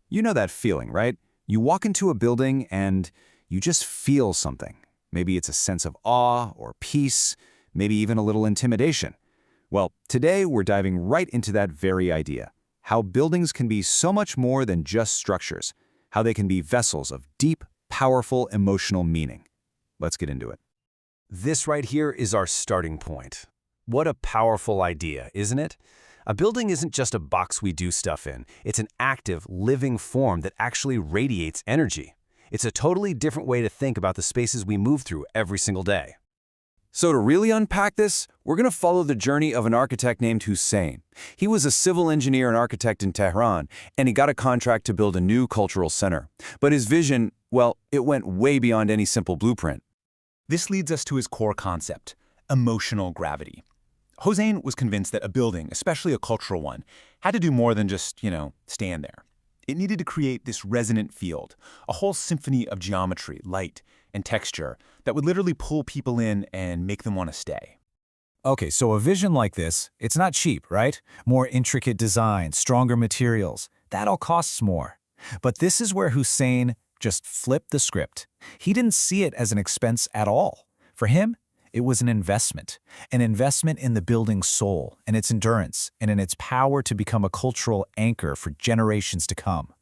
You know that feeling, right? You walk into a building and you just feel something. Maybe it's a sense of awe or peace, maybe even a little intimidation. Well, today we're diving right into that very idea. How buildings can be so much more than just structures. How they can be vessels of deep, powerful emotional meaning. Let's get into it. This right here is our starting point. What a powerful idea, isn't it? A building isn't just a box we do stuff in. It's an active, living form that actually radiates energy. It's a totally different way to think about the spaces we move through every single day. So to really unpack this, we're going to follow the journey of an architect named Hossein. He was a civil engineer and architect in Tehran, and he got a contract to build a new cultural center. But his vision, well, it went way beyond any simple blueprint. This leads us to his core concept, emotional gravity. Hossein was convinced that a building, especially a cultural one, had to do more than just, stand there. It needed to create this resonant field, a whole symphony of geometry, light, and texture that would literally pull people in and make them want to stay. Okay, so a vision like this, it's not cheap, right? More intricate design, stronger materials, that all costs more. But this is where Hossein just flipped the script. He didn't see it as an expense at all. For him, it was an investment in the building's soul and its endurance and in its power to become a cultural anchor for generations to come.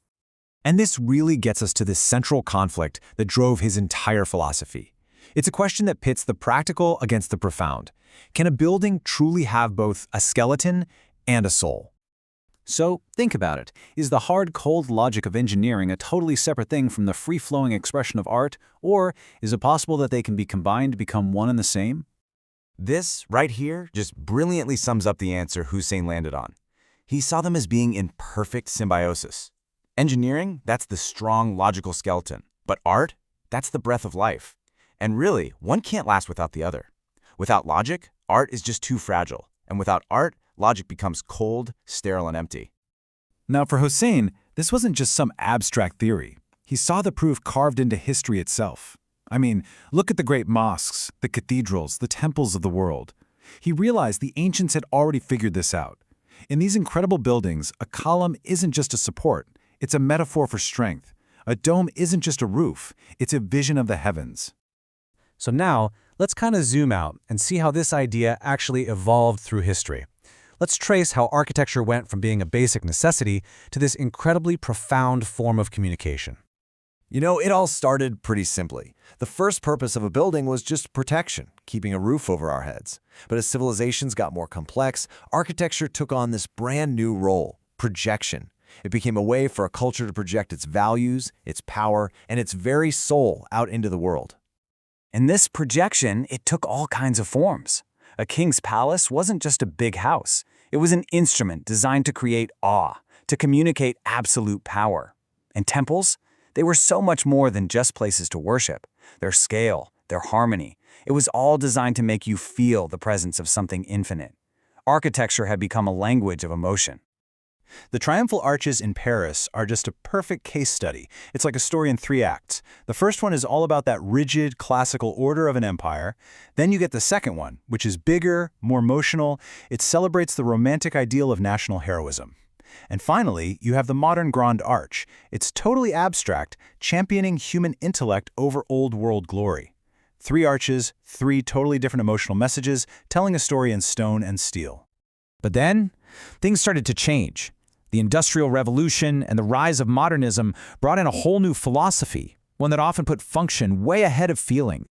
And this really gets us to this central conflict that drove his entire philosophy. It's a question that pits the practical against the profound. Can a building truly have both a skeleton and a soul? So, think about it. Is the hard, cold logic of engineering a totally separate thing from the free-flowing expression of art, or is it possible that they can be combined to become one and the same? This, right here, just brilliantly sums up the answer Hossein landed on. He saw them as being in perfect symbiosis. Engineering, that's the strong, logical skeleton. But art, that's the breath of life. And really, one can't last without the other. Without logic, art is just too fragile. And without art, logic becomes cold, sterile, and empty. Now for Hossein, this wasn't just some abstract theory. He saw the proof carved into history itself. I mean, look at the great mosques, the cathedrals, the temples of the world. He realized the ancients had already figured this out. In these incredible buildings, a column isn't just a support, it's a metaphor for strength. A dome isn't just a roof, it's a vision of the heavens. So now, let's kind of zoom out and see how this idea actually evolved through history. Let's trace how architecture went from being a basic necessity to this incredibly profound form of communication. It all started pretty simply. The first purpose of a building was just protection, keeping a roof over our heads. But as civilizations got more complex, architecture took on this brand new role, projection. It became a way for a culture to project its values, its power, and its very soul out into the world. And this projection, it took all kinds of forms. A king's palace wasn't just a big house. It was an instrument designed to create awe, to communicate absolute power. And temples? They were so much more than just places to worship. Their scale, their harmony, it was all designed to make you feel the presence of something infinite. Architecture had become a language of emotion. The triumphal arches in Paris are just a perfect case study. It's like a story in 3 acts. The first one is all about that rigid, classical order of an empire. Then you get the second one, which is bigger, more emotional. It celebrates the romantic ideal of national heroism. And finally, you have the modern Grand Arch. It's totally abstract, championing human intellect over old-world glory. 3 arches, 3 totally different emotional messages, telling a story in stone and steel. But then, things started to change. The Industrial Revolution and the rise of modernism brought in a whole new philosophy, one that often put function way ahead of feeling.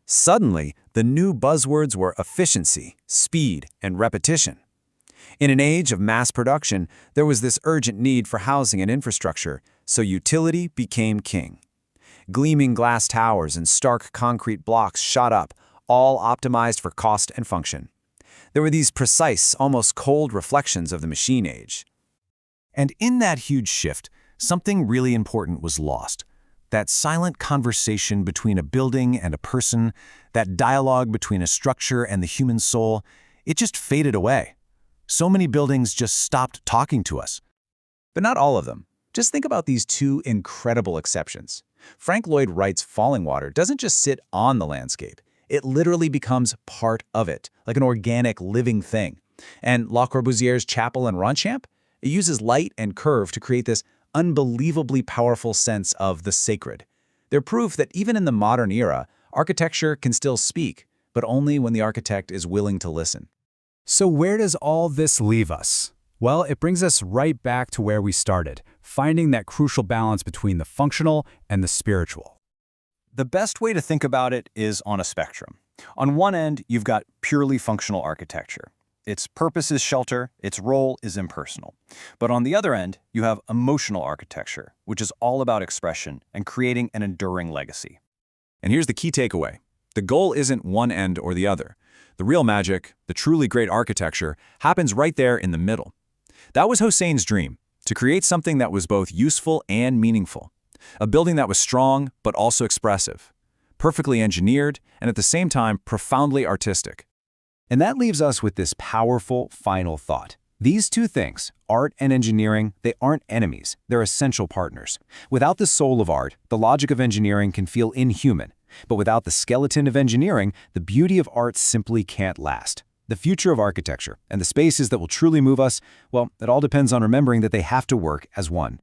Suddenly, the new buzzwords were efficiency, speed, and repetition. In an age of mass production, there was this urgent need for housing and infrastructure, so utility became king. Gleaming glass towers and stark concrete blocks shot up, all optimized for cost and function. There were these precise, almost cold reflections of the machine age. And in that huge shift, something really important was lost. That silent conversation between a building and a person, that dialogue between a structure and the human soul, it just faded away. So many buildings just stopped talking to us. But not all of them. Just think about these 2 incredible exceptions. Frank Lloyd Wright's Falling Water doesn't just sit on the landscape. It literally becomes part of it, like an organic, living thing. And Le Corbusier's chapel in Ronchamp, it uses light and curve to create this unbelievably powerful sense of the sacred. They're proof that even in the modern era, architecture can still speak, but only when the architect is willing to listen. So where does all this leave us? Well, it brings us right back to where we started, finding that crucial balance between the functional and the spiritual. The best way to think about it is on a spectrum. On one end, you've got purely functional architecture. Its purpose is shelter, its role is impersonal. But on the other end, you have emotional architecture, which is all about expression and creating an enduring legacy. And here's the key takeaway. The goal isn't one end or the other. The real magic, the truly great architecture, happens right there in the middle. That was Hossein's dream, to create something that was both useful and meaningful. A building that was strong, but also expressive. Perfectly engineered, and at the same time, profoundly artistic. And that leaves us with this powerful final thought. These two things, art and engineering, they aren't enemies, they're essential partners. Without the soul of art, the logic of engineering can feel inhuman. But without the skeleton of engineering, the beauty of art simply can't last. The future of architecture and the spaces that will truly move us, well, it all depends on remembering that they have to work as one.